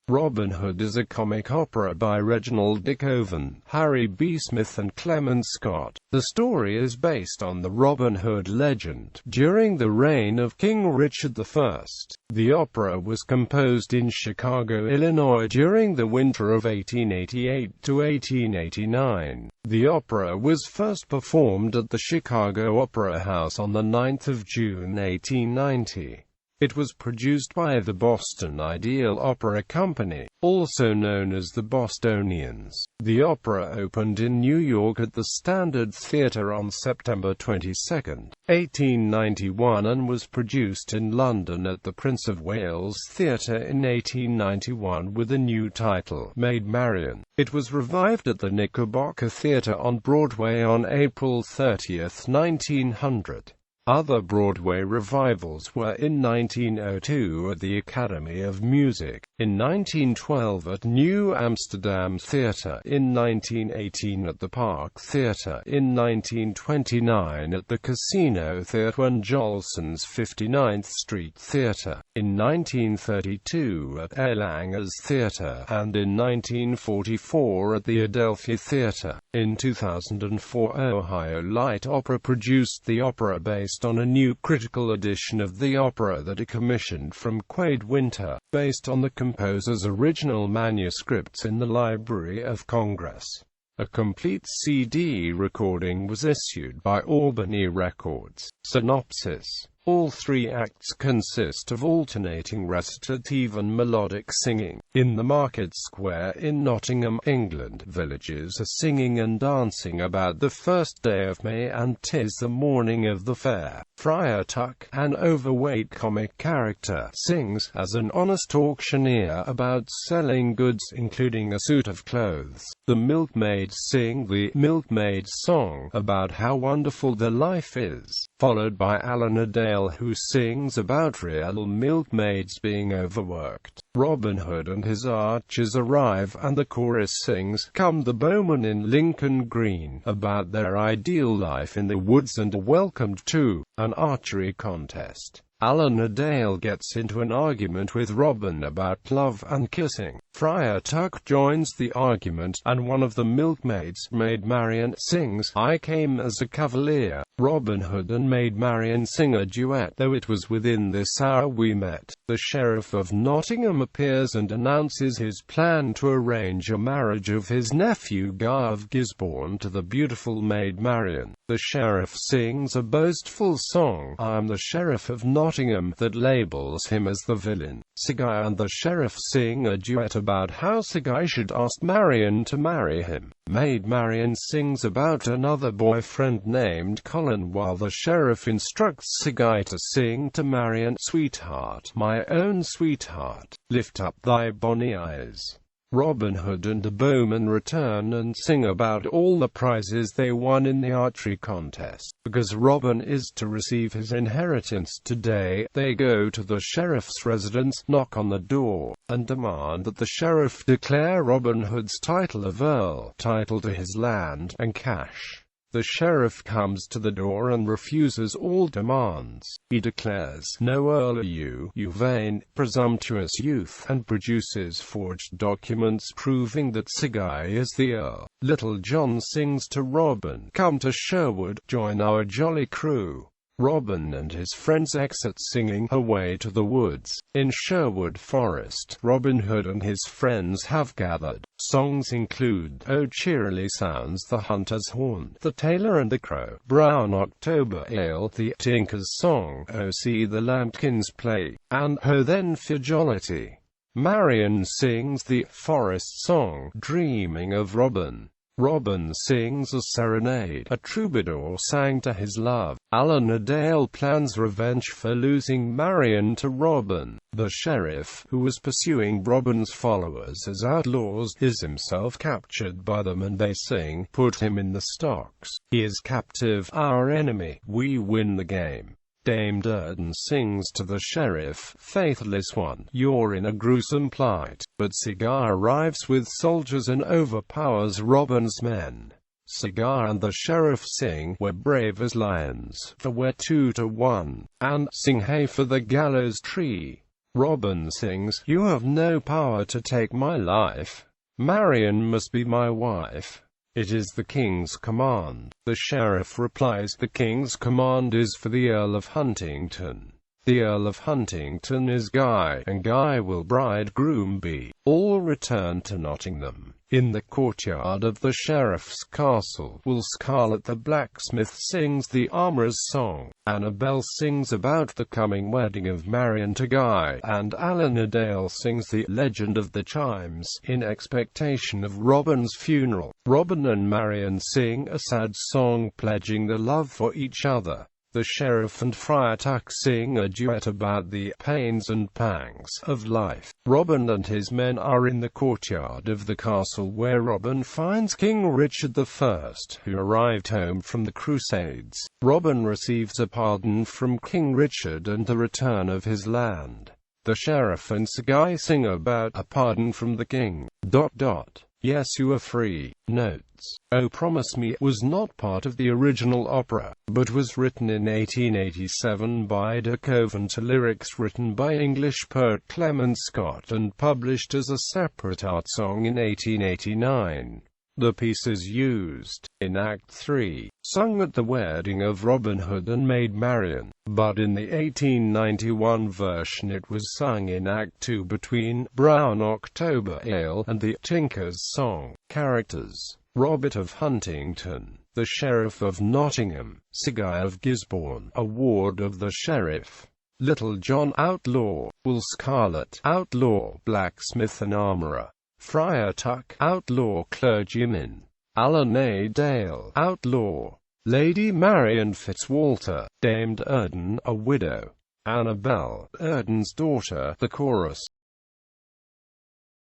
Robin Hood is a comic opera by Reginald De Koven, Harry B.Smith and Clement Scott. The story is based on the Robin Hood legend. During the reign of King Richard I, the opera was composed in Chicago, Illinois during the winter of 1888 to 1889. The opera was first performed at the Chicago Opera House on the 9th of June 1890. It was produced by the Boston Ideal Opera Company, also known as the Bostonians. The opera opened in New York at the Standard Theatre on September 22, 1891 and was produced in London at the Prince of Wales Theatre in 1891 with a new title, Maid Marian. It was revived at the Knickerbocker Theatre on Broadway on April 30, 1900. Other Broadway revivals were in 1902 at the Academy of Music, in 1912 at New Amsterdam Theatre, in 1918 at the Park Theatre, in 1929 at the Casino Theatre and Jolson's 59th Street Theatre, in 1932 at Erlanger's Theatre, and in 1944 at the Adelphi Theatre. In 2004, Ohio Light Opera produced the opera based on a new critical edition of the opera that it commissioned from Quade Winter, based on the composer's original manuscripts in the Library of Congress. A complete CD recording was issued by Albany Records. Synopsis: all three acts consist of alternating recitative and melodic singing. In the market square in Nottingham, England, villagers are singing and dancing about the first day of May, and 'tis the morning of the fair. Friar Tuck, an overweight comic character, sings as an honest auctioneer about selling goods, including a suit of clothes. The milkmaids sing the Milkmaid's Song about how wonderful their life is, followed by Alan Adale, who sings about real milkmaids being overworked. Robin Hood and his archers arrive, and the chorus sings, "Come the bowmen in Lincoln Green," about their ideal life in the woods, and are welcomed to an archery contest. Alan Adale gets into an argument with Robin about love and kissing. Friar Tuck joins the argument, and one of the milkmaids, Maid Marian, sings, "I came as a cavalier." Robin Hood and Maid Marian sing a duet, "Though it was within this hour we met." The Sheriff of Nottingham appears and announces his plan to arrange a marriage of his nephew Guy of Gisborne to the beautiful Maid Marian. The sheriff sings a boastful song, "I am the Sheriff of Nottingham," that labels him as the villain. Sir Guy and the sheriff sing a duet about how Sir Guy should ask Marian to marry him. Maid Marian sings about another boyfriend named Colin, while the sheriff instructs Sir Guy to sing to Marian, "Sweetheart, my own sweetheart, lift up thy bonny eyes." Robin Hood and the bowmen return and sing about all the prizes they won in the archery contest. Because Robin is to receive his inheritance today, they go to the sheriff's residence, knock on the door, and demand that the sheriff declare Robin Hood's title of Earl, title to his land, and cash. The sheriff comes to the door and refuses all demands. He declares, "No earl are you, you vain, presumptuous youth," and produces forged documents proving that Sir Guy is the earl. Little John sings to Robin, "Come to Sherwood, join our jolly crew." Robin and his friends exit singing "Away to the Woods." In Sherwood Forest, Robin Hood and his friends have gathered. Songs include "Oh cheerily sounds the hunter's horn," "The Tailor and the Crow," "Brown October Ale," "The Tinker's Song," "Oh see the lambkins play," and "Ho then for jollity." Marian sings the forest song, "Dreaming of Robin." Robin sings a serenade a troubadour sang to his love. Alan Adale plans revenge for losing Marian to Robin. The sheriff, who was pursuing Robin's followers as outlaws, is himself captured by them, and they sing, "Put him in the stocks. He is captive, our enemy. We win the game." Dame Durden sings to the sheriff, "Faithless one, you're in a gruesome plight." But Sir Guy arrives with soldiers and overpowers Robin's men. Sir Guy and the sheriff sing, "We're brave as lions, for we're 2 to 1, and sing hey for the gallows tree." Robin sings, "You have no power to take my life. Marian must be my wife. It is the king's command." The sheriff replies, "The king's command is for the Earl of Huntington. The Earl of Huntington is Guy, and Guy will bridegroom be." All return to Nottingham. In the courtyard of the sheriff's castle, Will Scarlet the blacksmith sings the armorer's song. Annabel sings about the coming wedding of Marian to Guy, and Alan Dale sings the Legend of the Chimes, in expectation of Robin's funeral. Robin and Marian sing a sad song pledging their love for each other. The sheriff and Friar Tuck sing a duet about the pains and pangs of life. Robin and his men are in the courtyard of the castle, where Robin finds King Richard I, who arrived home from the Crusades. Robin receives a pardon from King Richard and the return of his land. The sheriff and Sir Guy sing about a pardon from the king. Yes, you are free. Notes. "Oh Promise Me" was not part of the original opera, but was written in 1887 by De Koven to lyrics written by English poet Clement Scott and published as a separate art song in 1889. The piece is used in Act 3, sung at the wedding of Robin Hood and Maid Marian, but in the 1891 version it was sung in Act 2 between Brown October Ale and the Tinker's Song. Characters: Robert of Huntington, the Sheriff of Nottingham; Sir Guy of Gisborne, a ward of the sheriff; Little John, outlaw; Will Scarlet, outlaw, blacksmith and armorer; Friar Tuck, outlaw clergyman; Alan A. Dale, outlaw; Lady Marian Fitzwalter, Dame Durden, a widow; Annabel, Durden's daughter. The chorus.